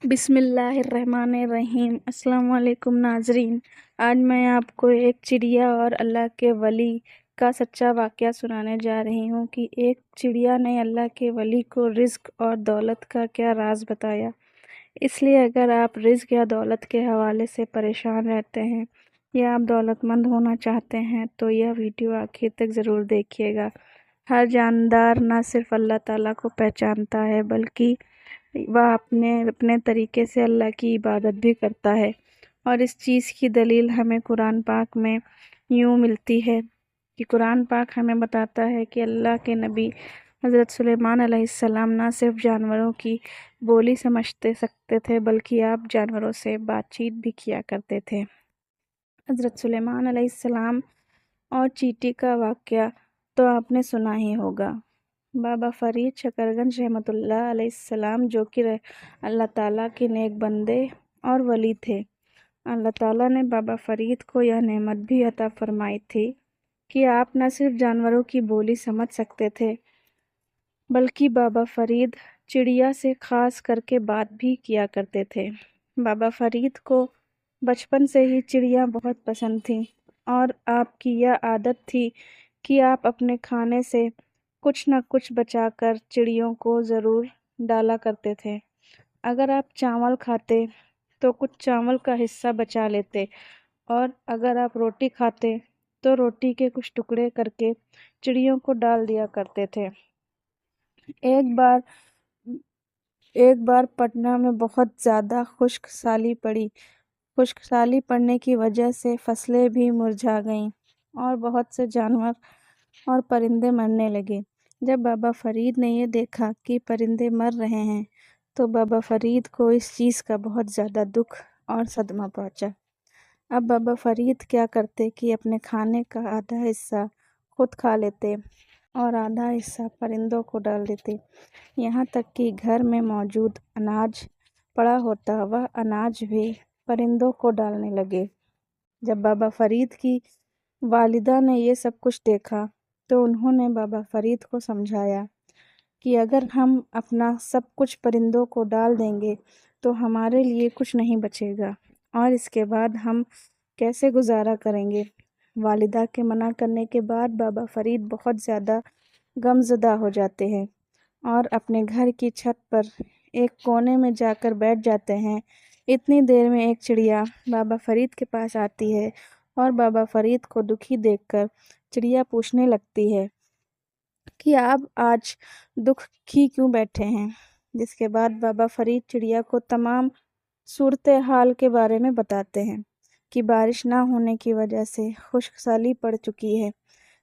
बिस्मिल्लाहिर्रहमानिर्रहीम। अस्सलाम वालेकुम नाजरीन। आज मैं आपको एक चिड़िया और अल्लाह के वली का सच्चा वाक़या सुनाने जा रही हूँ कि एक चिड़िया ने अल्लाह के वली को रिज़्क और दौलत का क्या राज बताया। इसलिए अगर आप रिज़्क या दौलत के हवाले से परेशान रहते हैं या आप दौलतमंद होना चाहते हैं तो यह वीडियो आखिर तक ज़रूर देखिएगा। हर जानदार न सिर्फ़ अल्लाह ताला को पहचानता है बल्कि वह अपने अपने तरीके से अल्लाह की इबादत भी करता है, और इस चीज़ की दलील हमें कुरान पाक में यूँ मिलती है कि कुरान पाक हमें बताता है कि अल्लाह के नबी हज़रत सुलेमान अलैहिस्सलाम ना सिर्फ जानवरों की बोली समझते सकते थे बल्कि आप जानवरों से बातचीत भी किया करते थे। हज़रत सुलेमान अलैहिस्सलाम और चींटी का वाक़या तो आपने सुना ही होगा। बाबा फ़रीद शकरगंज रहमतुल्लाह अलैहिस्सलाम जो कि अल्लाह ताला के नेक बंदे और वली थे। अल्लाह ताला ने बाबा फ़रीद को यह नेमत भी अता फरमाई थी कि आप न सिर्फ जानवरों की बोली समझ सकते थे बल्कि बाबा फ़रीद चिड़िया से ख़ास करके बात भी किया करते थे। बाबा फ़रीद को बचपन से ही चिड़िया बहुत पसंद थीं और आपकी यह आदत थी कि आप अपने खाने से कुछ न कुछ बचाकर चिड़ियों को ज़रूर डाला करते थे। अगर आप चावल खाते तो कुछ चावल का हिस्सा बचा लेते, और अगर आप रोटी खाते तो रोटी के कुछ टुकड़े करके चिड़ियों को डाल दिया करते थे। एक बार पटना में बहुत ज़्यादा खुश्क साली पड़ी। खुश्क साली पड़ने की वजह से फसलें भी मुरझा गईं और बहुत से जानवर और परिंदे मरने लगे। जब बाबा फ़रीद ने ये देखा कि परिंदे मर रहे हैं तो बाबा फ़रीद को इस चीज़ का बहुत ज़्यादा दुख और सदमा पहुंचा। अब बाबा फ़रीद क्या करते कि अपने खाने का आधा हिस्सा खुद खा लेते और आधा हिस्सा परिंदों को डाल देते। यहाँ तक कि घर में मौजूद अनाज पड़ा होता वह अनाज भी परिंदों को डालने लगे। जब बाबा फ़रीद की वालिदा ने ये सब कुछ देखा तो उन्होंने बाबा फ़रीद को समझाया कि अगर हम अपना सब कुछ परिंदों को डाल देंगे तो हमारे लिए कुछ नहीं बचेगा और इसके बाद हम कैसे गुजारा करेंगे। वालिदा के मना करने के बाद बाबा फ़रीद बहुत ज़्यादा गमज़दा हो जाते हैं और अपने घर की छत पर एक कोने में जाकर बैठ जाते हैं। इतनी देर में एक चिड़िया बाबा फ़रीद के पास आती है और बाबा फ़रीद को दुखी देखकर चिड़िया पूछने लगती है कि आप आज दुखी क्यों बैठे हैं। जिसके बाद बाबा फ़रीद चिड़िया को तमाम सूरत हाल के बारे में बताते हैं कि बारिश ना होने की वजह से खुश्क साली पड़ चुकी है,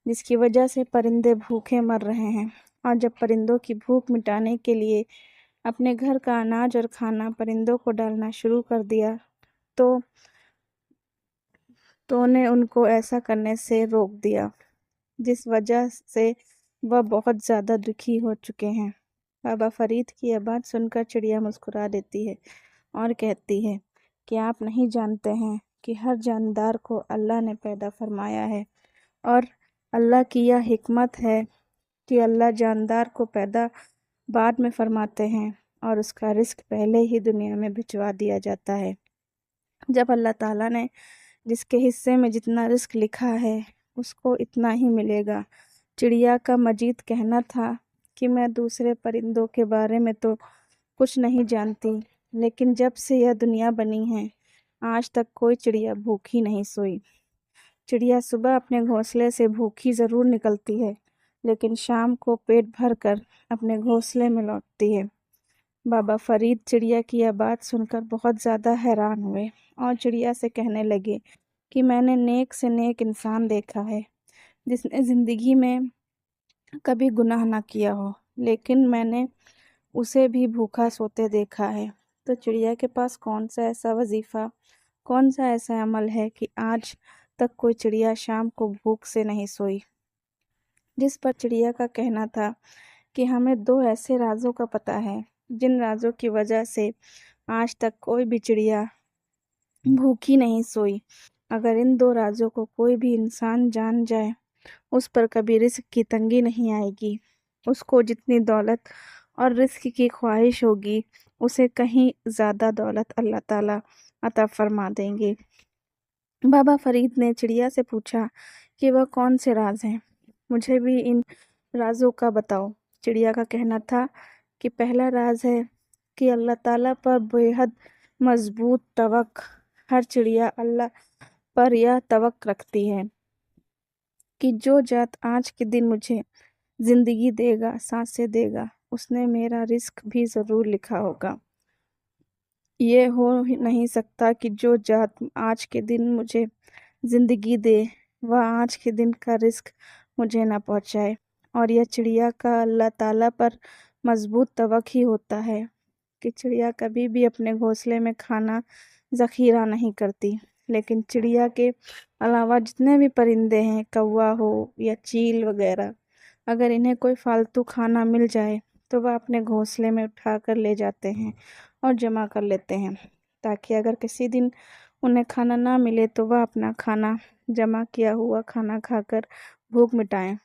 जिसकी वजह से परिंदे भूखे मर रहे हैं, और जब परिंदों की भूख मिटाने के लिए अपने घर का अनाज और खाना परिंदों को डालना शुरू कर दिया तो ने उनको ऐसा करने से रोक दिया, जिस वजह से वह बहुत ज़्यादा दुखी हो चुके हैं। बाबा फ़रीद की यह बात सुनकर चिड़िया मुस्कुरा देती है और कहती है कि आप नहीं जानते हैं कि हर जानदार को अल्लाह ने पैदा फरमाया है, और अल्लाह की यह हिकमत है कि अल्लाह जानदार को पैदा बाद में फरमाते हैं और उसका रिस्क पहले ही दुनिया में भिजवा दिया जाता है। जब अल्लाह ताला ने जिसके हिस्से में जितना रिस्क लिखा है उसको इतना ही मिलेगा। चिड़िया का मजीद कहना था कि मैं दूसरे परिंदों के बारे में तो कुछ नहीं जानती, लेकिन जब से यह दुनिया बनी है आज तक कोई चिड़िया भूखी नहीं सोई। चिड़िया सुबह अपने घोंसले से भूखी ज़रूर निकलती है, लेकिन शाम को पेट भर कर अपने घोंसले में लौटती है। बाबा फ़रीद चिड़िया की यह बात सुनकर बहुत ज़्यादा हैरान हुए और चिड़िया से कहने लगे कि मैंने नेक से नेक इंसान देखा है जिसने ज़िंदगी में कभी गुनाह ना किया हो, लेकिन मैंने उसे भी भूखा सोते देखा है। तो चिड़िया के पास कौन सा ऐसा वजीफ़ा, कौन सा ऐसा अमल है कि आज तक कोई चिड़िया शाम को भूख से नहीं सोई। जिस पर चिड़िया का कहना था कि हमें दो ऐसे राज़ों का पता है जिन राज़ों की वजह से आज तक कोई भी चिड़िया भूखी नहीं सोई। अगर इन दो राज़ों को कोई भी इंसान जान जाए उस पर कभी रिस्क की तंगी नहीं आएगी। उसको जितनी दौलत और रिस्क की ख्वाहिश होगी उसे कहीं ज़्यादा दौलत अल्लाह ताला अता फरमा देंगे। बाबा फरीद ने चिड़िया से पूछा कि वह कौन से राज हैं, मुझे भी इन राजों का बताओ। चिड़िया का कहना था कि पहला राज है कि अल्लाह ताला पर बेहद मजबूत तवक्क। हर चिड़िया अल्लाह पर यह तवक्क रखती है कि जो जात आज के दिन मुझे जिंदगी देगा, सांसें देगा, उसने मेरा रिस्क भी ज़रूर लिखा होगा। ये हो ही नहीं सकता कि जो जात आज के दिन मुझे ज़िंदगी दे वह आज के दिन का रिस्क मुझे ना पहुंचाए। और यह चिड़िया का अल्लाह ताला पर मजबूत तवक्क ही होता है कि चिड़िया कभी भी अपने घोंसले में खाना ज़ख़ीरा नहीं करती। लेकिन चिड़िया के अलावा जितने भी परिंदे हैं, कौवा हो या चील वगैरह, अगर इन्हें कोई फालतू खाना मिल जाए तो वह अपने घोंसले में उठा कर ले जाते हैं और जमा कर लेते हैं, ताकि अगर किसी दिन उन्हें खाना ना मिले तो वह अपना खाना, जमा किया हुआ खाना खाकर भूख मिटाएं।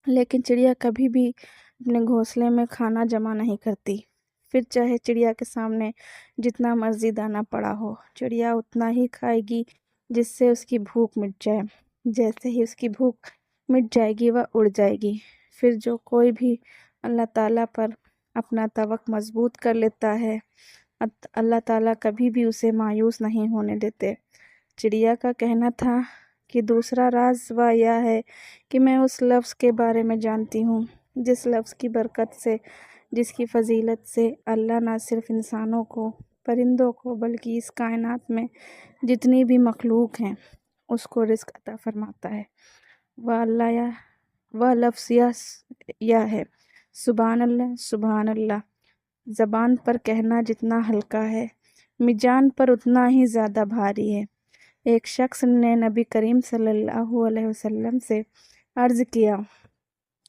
लेकिन चिड़िया कभी भी अपने घोंसले में खाना जमा नहीं करती। फिर चाहे चिड़िया के सामने जितना मर्जी दाना पड़ा हो, चिड़िया उतना ही खाएगी जिससे उसकी भूख मिट जाए। जैसे ही उसकी भूख मिट जाएगी वह उड़ जाएगी। फिर जो कोई भी अल्लाह ताला पर अपना तवक्क मजबूत कर लेता है, अल्लाह ताला कभी भी उसे मायूस नहीं होने देते। चिड़िया का कहना था कि दूसरा राज वह यह है कि मैं उस लफ्ज़ के बारे में जानती हूँ जिस लफ्ज़ की बरकत से, जिसकी फजीलत से अल्लाह ना सिर्फ इंसानों को, परिंदों को, बल्कि इस कायनात में जितनी भी मखलूक हैं उसको रिस्क अता फरमाता है। वह लफ्ज़ यह है, सुभान अल्लाह, सुभान अल्लाह। ज़बान पर कहना जितना हल्का है, मिजान पर उतना ही ज़्यादा भारी है। एक शख्स ने नबी करीम सल्लल्लाहु अलैहि वसल्लम से अर्ज़ किया,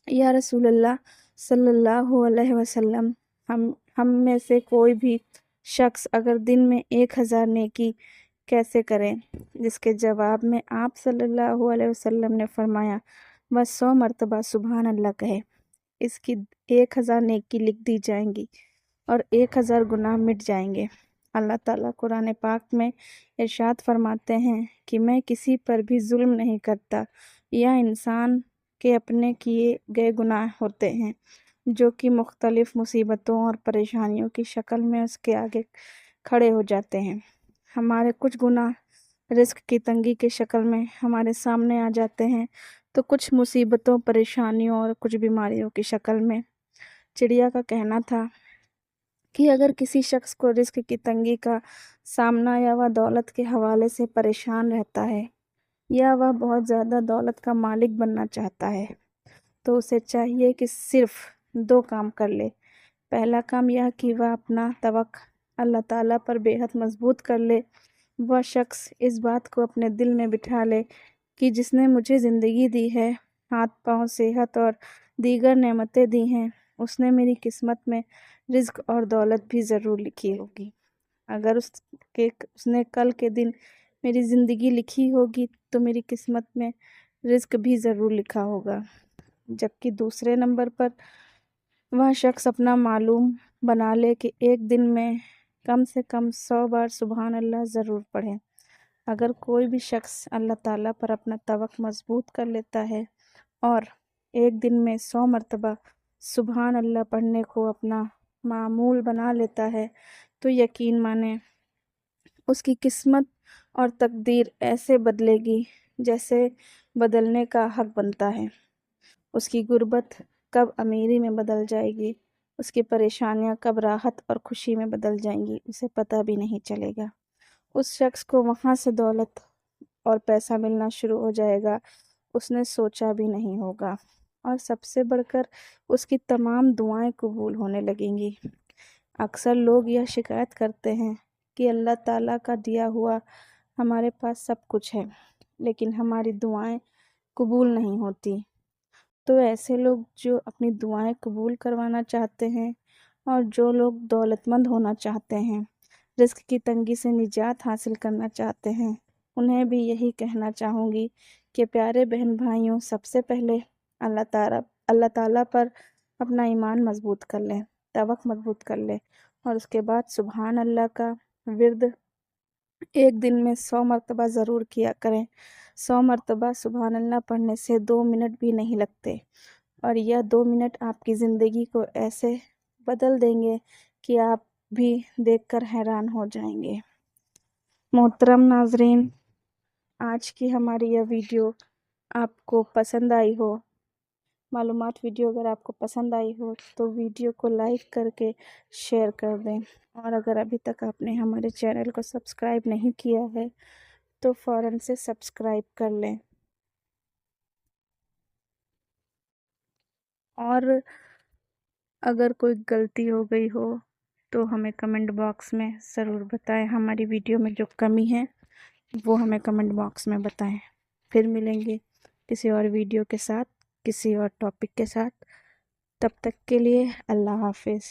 या रसूलल्लाह सल्लल्लाहु अलैहि वसल्लम, हम में से कोई भी शख्स अगर दिन में 1000 नेकी कैसे करें? जिसके जवाब में आप सल्लल्लाहु अलैहि वसल्लम ने फरमाया, बस 100 मरतबा सुभान अल्लाह कहे, इसकी 1000 नेकी लिख दी जाएंगी और 1000 गुनाह मिट जाएंगे। अल्लाह ताला कुरान पाक में इरशाद फरमाते हैं कि मैं किसी पर भी जुल्म नहीं करता। यह इंसान के अपने किए गए गुनाह होते हैं जो कि मुख्तलिफ मुसीबतों और परेशानियों की शक्ल में उसके आगे खड़े हो जाते हैं। हमारे कुछ गुनाह रिस्क की तंगी की शक्ल में हमारे सामने आ जाते हैं, तो कुछ मुसीबतों, परेशानियों और कुछ बीमारियों की शक्ल में। चिड़िया का कहना था कि अगर किसी शख्स को रिस्क की तंगी का सामना या वह दौलत के हवाले से परेशान रहता है या वह बहुत ज़्यादा दौलत का मालिक बनना चाहता है, तो उसे चाहिए कि सिर्फ 2 काम कर ले। पहला काम यह कि वह अपना तवक्क अल्लाह ताला पर बेहद मजबूत कर ले। वह शख्स इस बात को अपने दिल में बिठा ले कि जिसने मुझे ज़िंदगी दी है, हाथ पाँव, सेहत और दीगर नेमतें दी हैं, उसने मेरी किस्मत में रिज्क और दौलत भी ज़रूर लिखी होगी। अगर उसने कल के दिन मेरी ज़िंदगी लिखी होगी तो मेरी किस्मत में रिज्क भी ज़रूर लिखा होगा। जबकि दूसरे नंबर पर वह शख्स अपना मालूम बना ले कि एक दिन में कम से कम 100 बार सुभान अल्लाह ज़रूर पढ़े। अगर कोई भी शख्स अल्लाह ताला पर अपना तवक्क मजबूत कर लेता है और एक दिन में 100 मरतबा सुभान अल्लाह पढ़ने को अपना मामूल बना लेता है, तो यकीन माने उसकी किस्मत और तकदीर ऐसे बदलेगी जैसे बदलने का हक बनता है। उसकी गुर्बत कब अमीरी में बदल जाएगी, उसकी परेशानियां कब राहत और खुशी में बदल जाएंगी, उसे पता भी नहीं चलेगा। उस शख्स को वहाँ से दौलत और पैसा मिलना शुरू हो जाएगा, उसने सोचा भी नहीं होगा। और सबसे बढ़कर उसकी तमाम दुआएं कबूल होने लगेंगी। अक्सर लोग यह शिकायत करते हैं कि अल्लाह ताला का दिया हुआ हमारे पास सब कुछ है, लेकिन हमारी दुआएं कबूल नहीं होती। तो ऐसे लोग जो अपनी दुआएं कबूल करवाना चाहते हैं और जो लोग दौलतमंद होना चाहते हैं, रिस्क की तंगी से निजात हासिल करना चाहते हैं, उन्हें भी यही कहना चाहूँगी कि प्यारे बहन भाइयों, सबसे पहले अल्लाह ताला पर अपना ईमान मजबूत कर लें, तवक्क मजबूत कर लें اور اس کے بعد سبحان اللہ کا ورد ایک دن میں 100 مرتبہ ضرور کیا کریں۔ 100 مرتبہ سبحان اللہ پڑھنے سے 2 منٹ بھی نہیں لگتے، اور یہ 2 منٹ آپ کی زندگی کو ایسے بدل دیں گے کہ آپ بھی دیکھ کر حیران ہو جائیں گے۔ محترم ناظرین، آج کی ہماری یہ ویڈیو آپ کو پسند آئی ہو، معلومات ویڈیو اگر آپ کو پسند آئی ہو تو ویڈیو کو لائک کر کے شیئر کر دیں، اور اگر ابھی تک آپ نے ہمارے چینل کو سبسکرائب نہیں کیا ہے تو فوراً سے سبسکرائب کر لیں، اور اگر کوئی غلطی ہو گئی ہو تو ہمیں کمنٹ باکس میں ضرور بتائیں۔ ہماری ویڈیو میں جو کمی ہے وہ ہمیں کمنٹ باکس میں بتائیں۔ پھر ملیں گے کسی اور ویڈیو کے ساتھ، کسی اور ٹاپک کے ساتھ۔ تب تک کے لیے اللہ حافظ۔